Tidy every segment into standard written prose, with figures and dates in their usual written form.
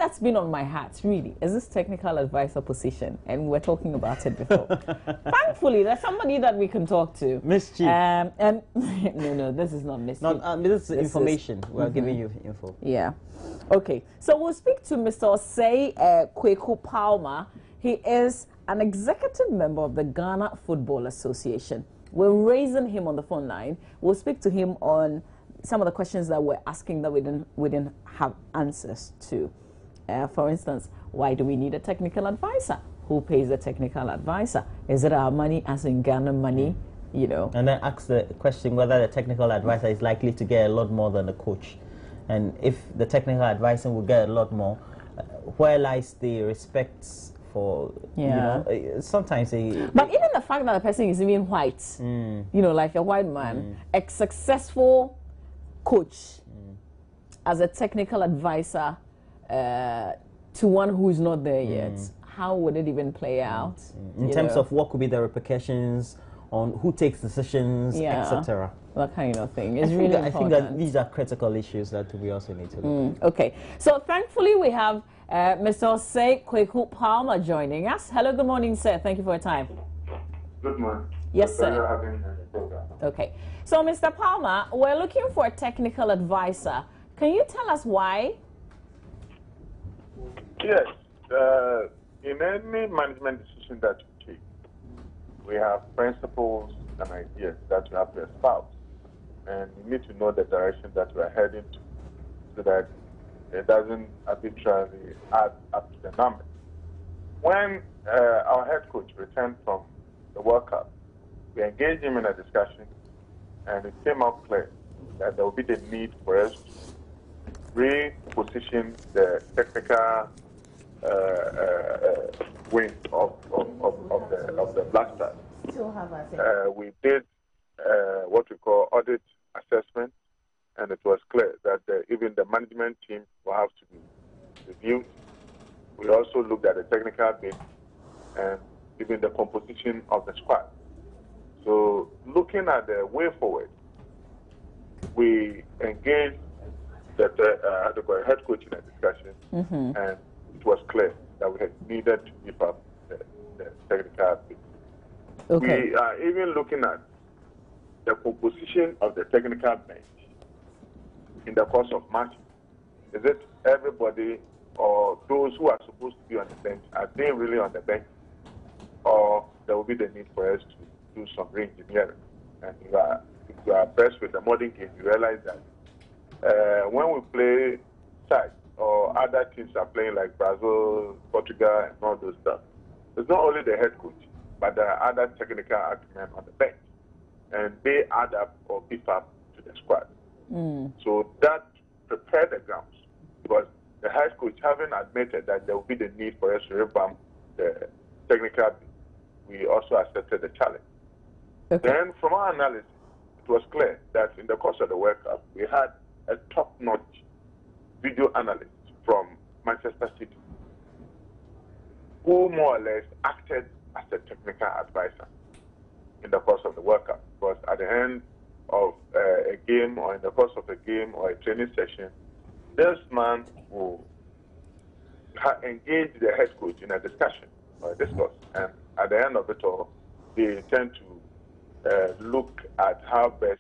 that's been on my heart, really, is this technical advisor position. And we're talking about it before. Thankfully, there's somebody that we can talk to. Miss Chief. And no, this is not Miss Chief. This is information. We're giving you info. Yeah. Okay. So we'll speak to Mr. Osei Kweku Palmer. He is an executive member of the Ghana Football Association. We're raising him on the phone line. We'll speak to him on some of the questions that we're asking that we didn't have answers to. For instance, why do we need a technical advisor? Who pays the technical advisor? Is it our money, as in Ghana money? You know. And then ask the question whether the technical advisor is likely to get a lot more than the coach. And if the technical advisor will get a lot more, where lies the respect for, you know, sometimes but even the fact that the person is even white, you know, like a white man, a successful coach as a technical advisor to one who is not there yet, how would it even play out? In terms of what could be the repercussions on who takes decisions, etc. That kind of thing. It's really important. I think that these are critical issues that we also need to look at. Okay. So thankfully we have Mr. Osei Kweku Palmer joining us. Hello, good morning, sir. Thank you for your time. Good morning. Yes, sir. Okay. So, Mr. Palmer, we're looking for a technical advisor. Can you tell us why? Yes. In any management decision that you take, we have principles and ideas that you have to espouse. And you need to know the direction that we are heading to so that it doesn't arbitrarily add up to the numbers. When our head coach returned from the World Cup, we engaged him in a discussion, and it came out clear that there will be the need for us to reposition the technical wing of the Black Stars. We did what we call audit assessment, and it was clear that even the management team will have to be reviewed. We also looked at the technical bit and even the composition of the squad. So looking at the way forward, we engaged the head coach in a discussion, and it was clear that we had needed to keep up the technical bit. Okay. We are even looking at the composition of the technical bench in the course of matches. Is it everybody or those who are supposed to be on the bench, are they really on the bench? Or there will be the need for us to do some re-engineering. And if you are best with the modern game, you realize that when we play sides or other teams are playing like Brazil, Portugal, and all those stuff, it's not only the head coach, but there are other technical acumen on the bench. And they add up or beef up to the squad. So that prepared the grounds, because the head coach, having admitted that there will be the need for us to revamp the technical, we also accepted the challenge. Okay. Then, from our analysis, it was clear that in the course of the World Cup, we had a top-notch video analyst from Manchester City, who more or less acted as a technical advisor in the course of the World Cup. Because at the end of a game, or in the course of a game or a training session, this man will engage the head coach in a discussion or a discourse, and at the end of it all, they tend to look at how best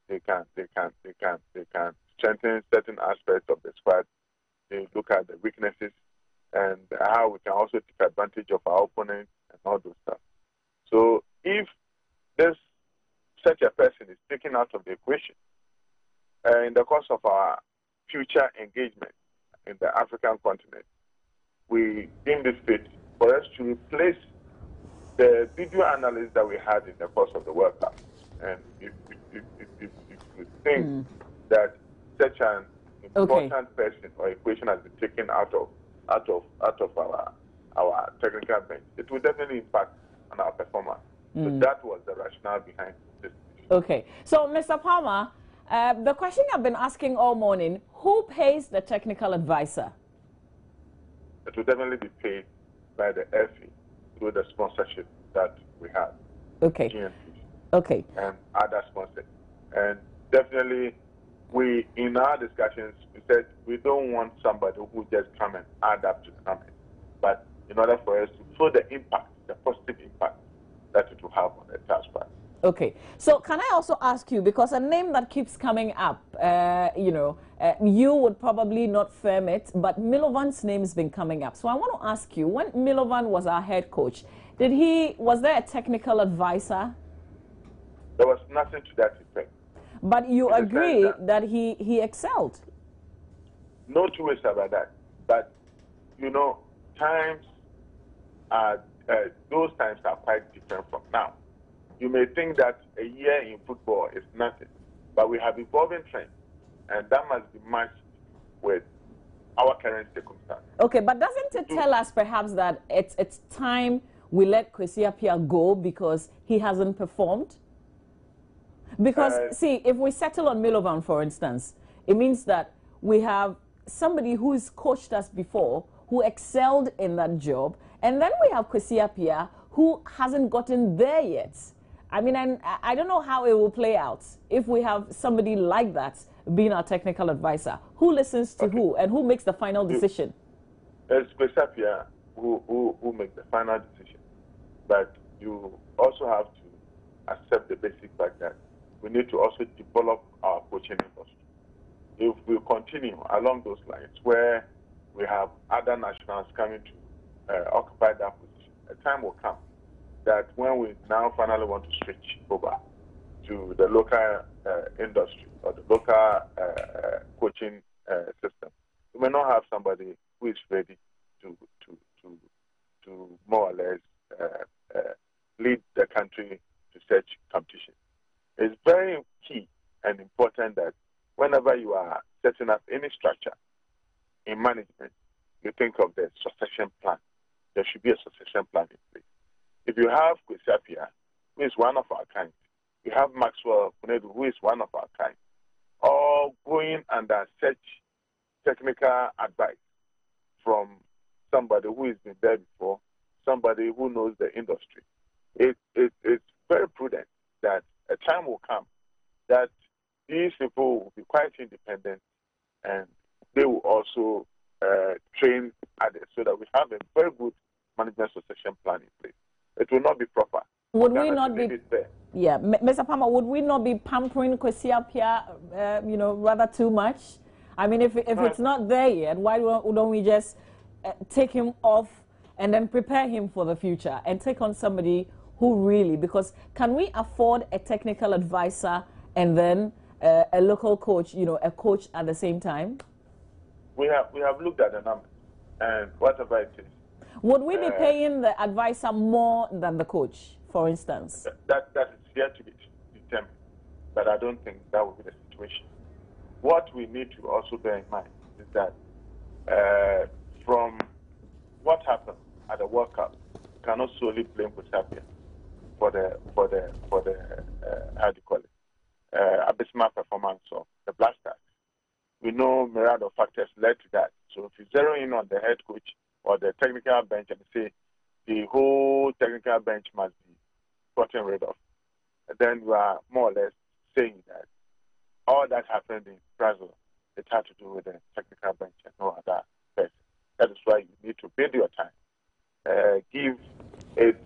they can strengthen certain aspects of the squad. They look at the weaknesses and how we can also take advantage of our opponents and all those stuff. So if such a person is taken out of the equation in the course of our future engagement in the African continent, we deemed it fit for us to replace the video analysis that we had in the course of the World Cup. And if you think that such an important person or equation has been taken out of our technical bench, it will definitely impact on our performance. So that was the rationale behind this. Okay. So, Mr. Palmer, the question I've been asking all morning, who pays the technical advisor? It will definitely be paid by the FA through the sponsorship that we have. Okay. GNP, okay. and other sponsors. And definitely we, in our discussions, we said we don't want somebody who just come and add up to the numbers, but in order for us to show the impact, the positive impact that it will have on the taxpayer. Okay, so can I also ask you, because a name that keeps coming up, you would probably not firm it, but Milovan's name has been coming up. So I want to ask you, when Milovan was our head coach, was there a technical advisor? There was nothing to that effect. But you agree that he excelled? No two ways about that. But, times are, those times are quite different from now. You may think that a year in football is nothing, but we have evolving trends, and that must be matched with our current circumstances. Okay, but doesn't it tell us perhaps that it's time we let Kwesi Appiah go because he hasn't performed? Because, see, if we settle on Milovan, for instance, it means that we have somebody who's coached us before, who excelled in that job, and then we have Kwesi Appiah, who hasn't gotten there yet. I mean, I don't know how it will play out if we have somebody like that being our technical advisor. Who listens to who, and who makes the final decision? It's Kwesi Appiah who makes the final decision. But you also have to accept the basic fact that we need to also develop our coaching industry. If we continue along those lines, where we have other nationals coming to occupy that position, a time will come that when we now finally want to switch over to the local industry or the local coaching system, we may not have somebody who is ready to more or less lead the country to such competition. It's very key and important that whenever you are setting up any structure in management, you think of the succession plan. There should be a succession plan in place. If you have Kwesi Appiah, who is one of our kind, you have Maxwell Konadu, who is one of our kind, all going under such technical advice from somebody who has been there before, somebody who knows the industry. It's very prudent that a time will come that these people will be quite independent and they will also train others so that we have a very good management succession plan in place. It will not be proper. Would we not be? Yeah, Mr. Palmer, would we not be pampering Kwesi Appiah, rather too much? I mean, if it's not there yet, why don't we just take him off and then prepare him for the future and take on somebody who really? Because can we afford a technical advisor and then a local coach, a coach at the same time? We have looked at the numbers, and whatever it is. Would we be paying the advisor more than the coach, for instance? That is yet to be determined, but I don't think that will be the situation. What we need to also bear in mind is that from what happened at the World Cup, you cannot solely blame Kwesi Appiah for the how do you call it, abysmal performance of the Black Stars. We know myriad of factors led to that. So if you zero in on the head coach or the technical bench and say the whole technical bench must be gotten rid of, then you are more or less saying that all that happened in Brazil, it had to do with the technical bench and no other person. That is why you need to build your time, give it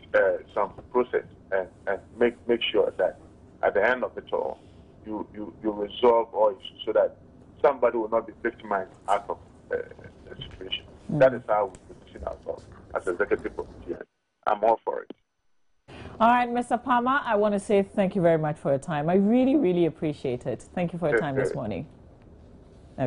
some process, and make sure that at the end of it all, you resolve all issues so that somebody will not be victimized out of the situation. That is how we position ourselves as executive committee. I'm all for it. All right, Mr. Palmer, I want to say thank you very much for your time. I really, really appreciate it. Thank you for your time this morning.